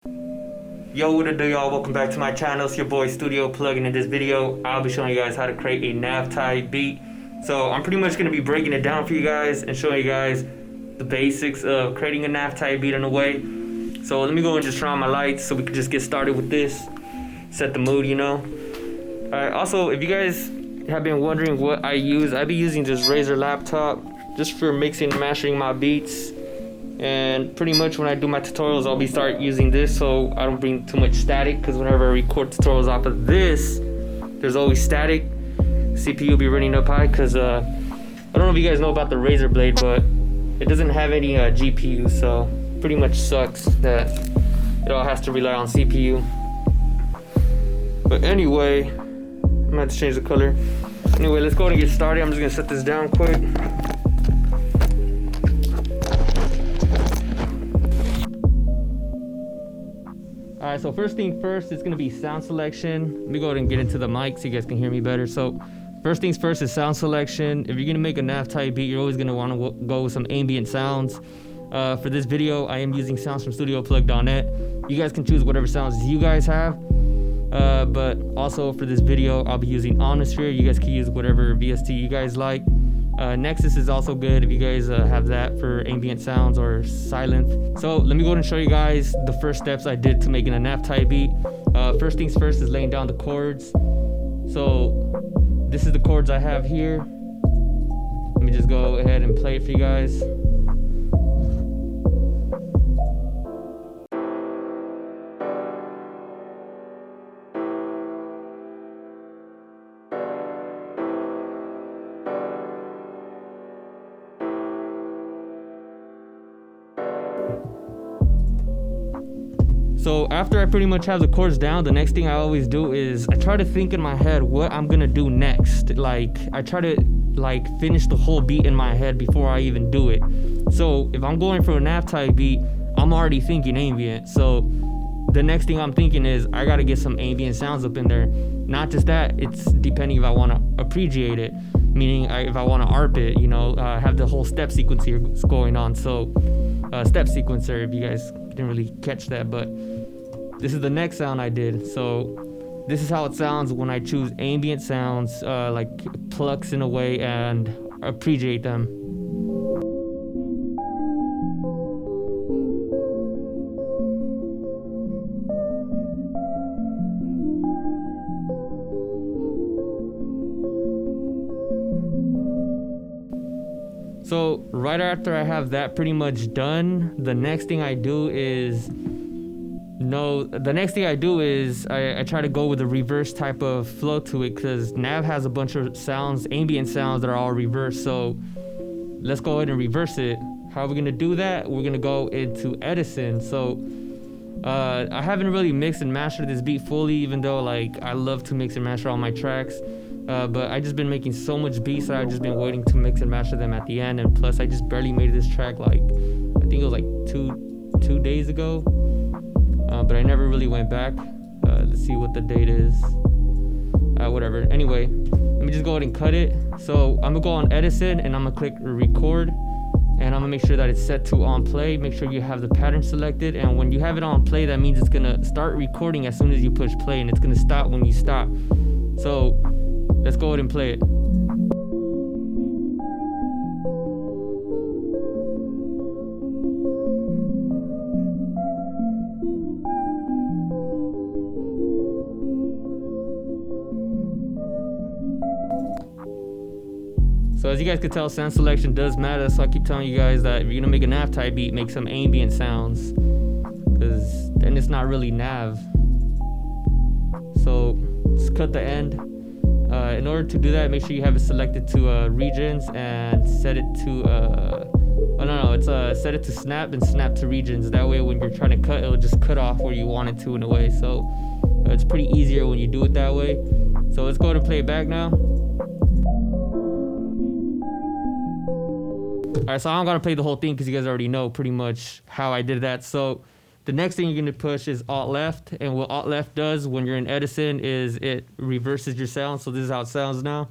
Yo, what it do, y'all? Welcome back to my channel. It's your boy StudioPlug, and in this video I'll be showing you guys how to create a nav type beat. So I'm pretty much going to be breaking it down for you guys and showing you guys the basics of creating a nav type beat in a way. So let me go and just turn on my lights so we can just get started with this, set the mood, you know. Alright, also if you guys have been wondering what I use, I be using this Razer laptop just for mixing and mastering my beats. And pretty much when I do my tutorials, I'll be start using this so I don't bring too much static, because whenever I record tutorials off of this, there's always static. CPU will be running up high because I don't know if you guys know about the Razer blade, but it doesn't have any GPU, so pretty much sucks that it all has to rely on CPU. But anyway, I'm gonna have to change the color. Anyway, let's go ahead and get started. I'm just gonna set this down quick. Alright, so first thing first, it's gonna be sound selection. Let me go ahead and get into the mic so you guys can hear me better. So first things first is sound selection. If you're gonna make a nav type beat, you're always gonna wanna go with some ambient sounds. For this video, I am using sounds from StudioPlug.net. You guys can choose whatever sounds you guys have. But also for this video, I'll be using Omnisphere. You guys can use whatever VST you guys like. Nexus is also good if you guys have that for ambient sounds or silent. So let me go ahead and show you guys the first steps I did to making a nav type beat. First things first is laying down the chords. So this is the chords I have here. Let me just go ahead and play it for you guys. So after I pretty much have the chords down, the next thing I always do is I try to think in my head what I'm gonna do next. Like I try to finish the whole beat in my head before I even do it. So if I'm going for a nav type beat, I'm already thinking ambient. So the next thing I'm thinking is I gotta get some ambient sounds up in there. Not just that, it's depending if I wanna appreciate it, meaning if I wanna ARP it, you know, have the whole step sequence here going on. So step sequencer, if you guys didn't really catch that, but this is the next sound I did. So this is how it sounds when I choose ambient sounds, like plucks in a way, and appreciate them. So right after I have that pretty much done, the next thing I do is I try to go with a reverse type of flow to it, because nav has a bunch of sounds, ambient sounds that are all reversed. So let's go ahead and reverse it. How are we gonna do that? We're gonna go into Edison. So I haven't really mixed and mastered this beat fully, even though like I love to mix and master all my tracks. But I just been making so much beats that I've just been waiting to mix and master them at the end. And plus I just barely made this track, like I think it was like two days ago. But I never really went back. Let's see what the date is. Whatever. Anyway, let me just go ahead and cut it. So I'm gonna go on Edison and I'm gonna click record, and I'm gonna make sure that it's set to on play. Make sure you have the pattern selected, and when you have it on play, that means it's gonna start recording as soon as you push play, and it's gonna stop when you stop. So let's go ahead and play it. So as you guys can tell, sound selection does matter, so I keep telling you guys that if you're gonna make a nav type beat, make some ambient sounds, because then it's not really nav. So let's cut the end. In order to do that, make sure you have it selected to regions and set it to set it to snap and snap to regions. That way when you're trying to cut, it'll just cut off where you want it to in a way. So it's pretty easier when you do it that way. So let's go ahead and play it back now. Alright, so I'm gonna play the whole thing because you guys already know pretty much how I did that. So the next thing you're gonna push is Alt left, and what Alt left does when you're in Edison is it reverses your sound. So this is how it sounds now.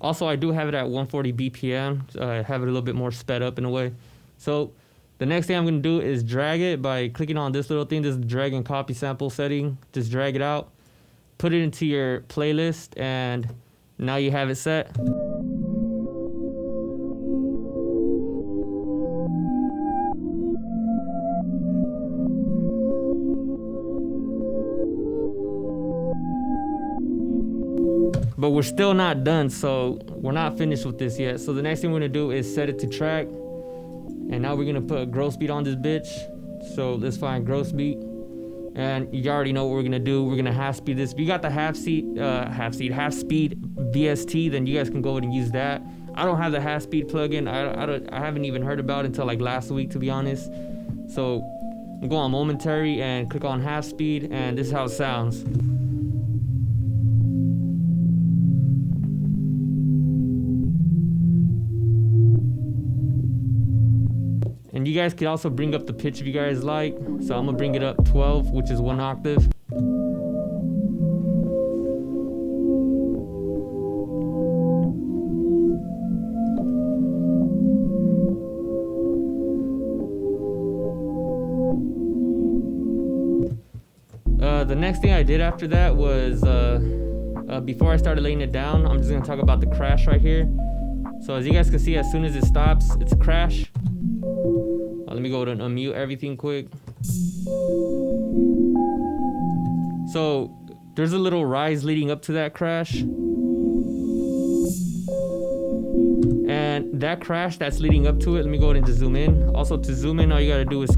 Also, I do have it at 140 BPM. I have it a little bit more sped up in a way. So the next thing I'm going to do is drag it by clicking on this little thing. This is the drag and copy sample setting. Just drag it out, put it into your playlist, and now you have it set. But we're still not done, so we're not finished with this yet. So the next thing we're gonna do is set it to track. And now we're gonna put a gross beat on this bitch. So let's find gross beat. And you already know what we're gonna do. We're gonna half speed this. If you got the half speed VST, then you guys can go ahead and use that. I don't have the half speed plugin. I haven't even heard about it until like last week, to be honest. So I'm going on momentary and click on half speed, and this is how it sounds. And you guys can also bring up the pitch if you guys like. So I'm gonna bring it up 12, which is 1 octave. The next thing I did after that was, before I started laying it down, I'm just gonna talk about the crash right here. So as you guys can see, as soon as it stops, it's a crash. Let me go and unmute everything quick. So there's a little rise leading up to that crash. And that crash that's leading up to it, let me go ahead and just zoom in. Also, to zoom in, all you gotta do is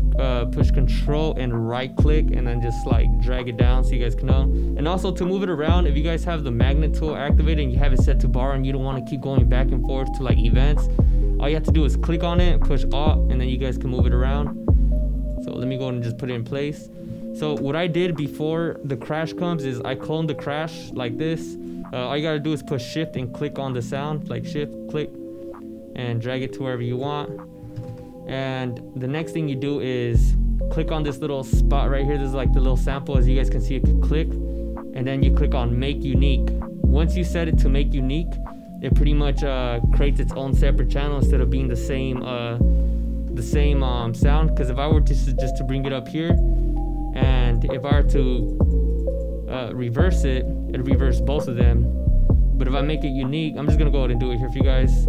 push control and right click and then just like drag it down so you guys can know. And also to move it around, if you guys have the magnet tool activated and you have it set to bar and you don't want to keep going back and forth to like events, all you have to do is click on it, push Alt, and then you guys can move it around. So let me go and just put it in place. So what I did before the crash comes is I cloned the crash like this. All you gotta do is push shift and click on the sound, like shift, click, and drag it to wherever you want. And the next thing you do is click on this little spot right here. This is like the little sample. As you guys can see, it can click, and then you click on make unique. Once you set it to make unique, it pretty much creates its own separate channel instead of being the same sound. Because if I were to just to bring it up here, and if I were to reverse it, it'll reverse both of them. But if I make it unique, I'm just gonna go ahead and do it here for you guys.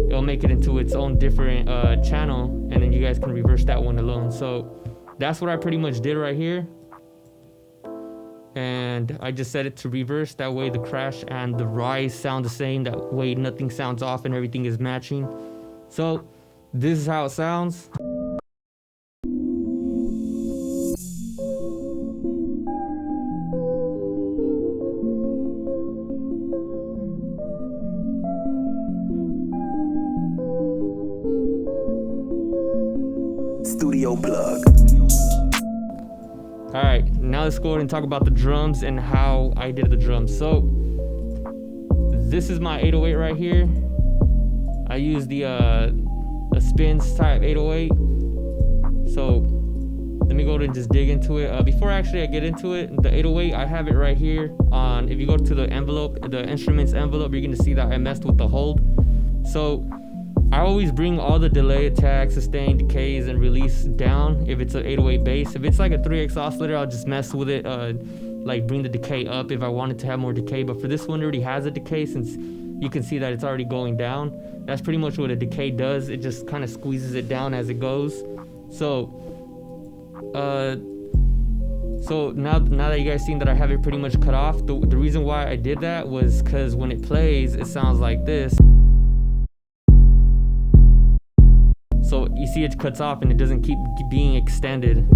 It'll make it into its own different channel, and then you guys can reverse that one alone. So that's what I pretty much did right here. And I just set it to reverse. That way the crash and the rise sound the same. That way nothing sounds off and everything is matching. So this is how it sounds. StudioPlug. All right, now let's go ahead and talk about the drums and how I did the drums. So this is my 808 right here. I use the spins type 808. So let me go ahead and just dig into it. Before actually I get into it, the 808, I have it right here on, if you go to the envelope, the instruments envelope, you're gonna see that I messed with the hold. So I always bring all the delay, attack, sustain, decays, and release down if it's an 808 bass. If it's like a 3X oscillator, I'll just mess with it, like bring the decay up if I wanted to have more decay. But for this one, it already has a decay since you can see that it's already going down. That's pretty much what a decay does. It just kind of squeezes it down as it goes. So now that you guys seen that I have it pretty much cut off, the reason why I did that was because when it plays, it sounds like this. So you see it cuts off and it doesn't keep being extended.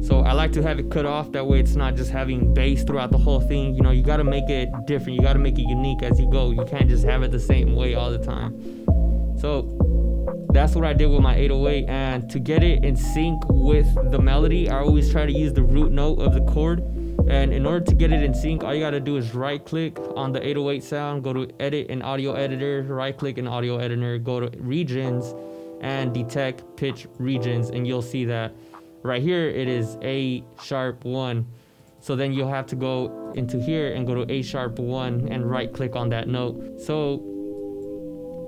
So I like to have it cut off, that way it's not just having bass throughout the whole thing. You know, you gotta make it different, you gotta make it unique as you go. You can't just have it the same way all the time. So that's what I did with my 808, and to get it in sync with the melody, I always try to use the root note of the chord. And in order to get it in sync, all you gotta do is right click on the 808 sound, go to edit in audio editor, right click in audio editor, go to regions and detect pitch regions, and you'll see that right here it is A#1. So then you'll have to go into here and go to A#1 and right click on that note. So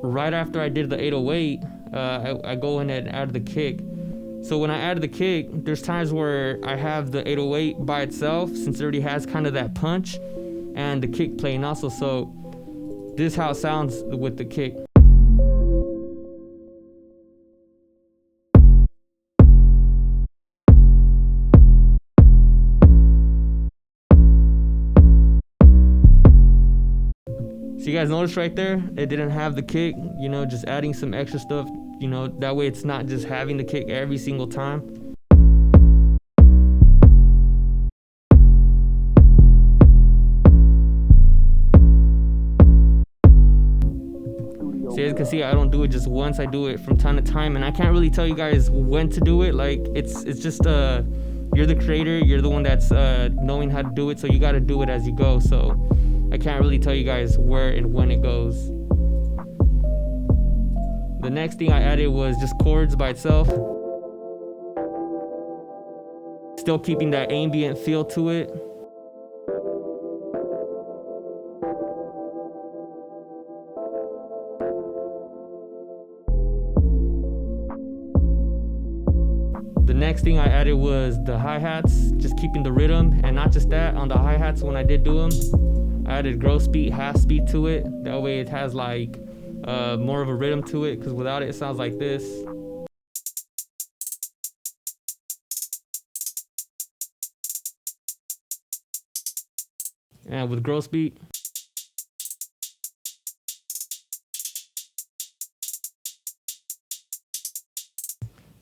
right after I did the 808, I go in and add the kick. So when I add the kick, there's times where I have the 808 by itself, since it already has kind of that punch, and the kick playing also. So this is how it sounds with the kick. So you guys notice right there, it didn't have the kick, you know, just adding some extra stuff, you know, that way it's not just having the kick every single time. So as you can see, I don't do it just once, I do it from time to time, and I can't really tell you guys when to do it. Like it's just you're the creator, you're the one that's knowing how to do it, so you got to do it as you go. So I can't really tell you guys where and when it goes. The next thing I added was just chords by itself. Still keeping that ambient feel to it. The next thing I added was the hi-hats, just keeping the rhythm, and not just that, on the hi-hats when I did do them, I added gross beat, half speed to it. That way it has like more of a rhythm to it, because without it, it sounds like this. And with gross beat,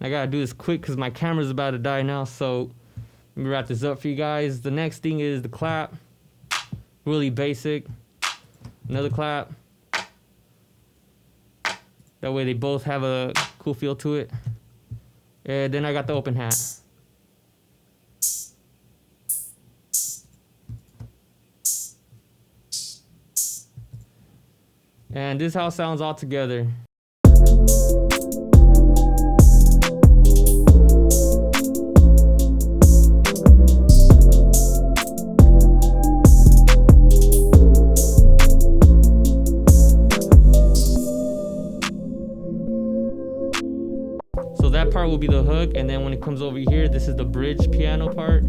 I gotta do this quick because my camera's about to die now, so let me wrap this up for you guys. The next thing is the clap. Really basic. Another clap. That way they both have a cool feel to it. And then I got the open hat. And this is how it sounds all together. So that part will be the hook, and then when it comes over here, this is the bridge piano part.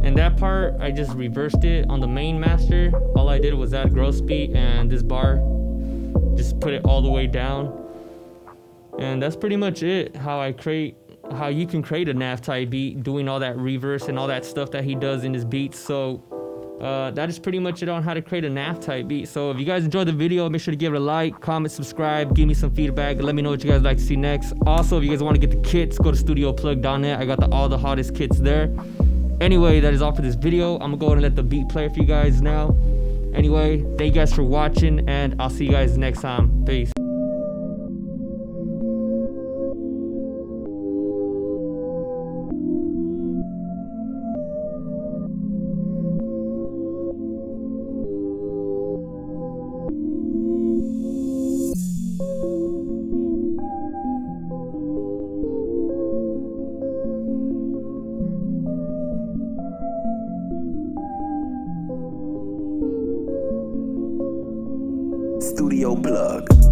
And that part, I just reversed it on the main master. All I did was add gross beat and this bar, just put it all the way down. And that's pretty much it, how you can create a nav type beat, doing all that reverse and all that stuff that he does in his beats. So that is pretty much it on how to create a nav type beat. So if you guys enjoyed the video, make sure to give it a like, comment, subscribe, give me some feedback, let me know what you guys like to see next. Also, if you guys want to get the kits, go to StudioPlug.net. I got all the hottest kits there. Anyway, that is all for this video. I'm gonna go ahead and let the beat play for you guys now. Anyway, thank you guys for watching, and I'll see you guys next time. Peace. StudioPlug.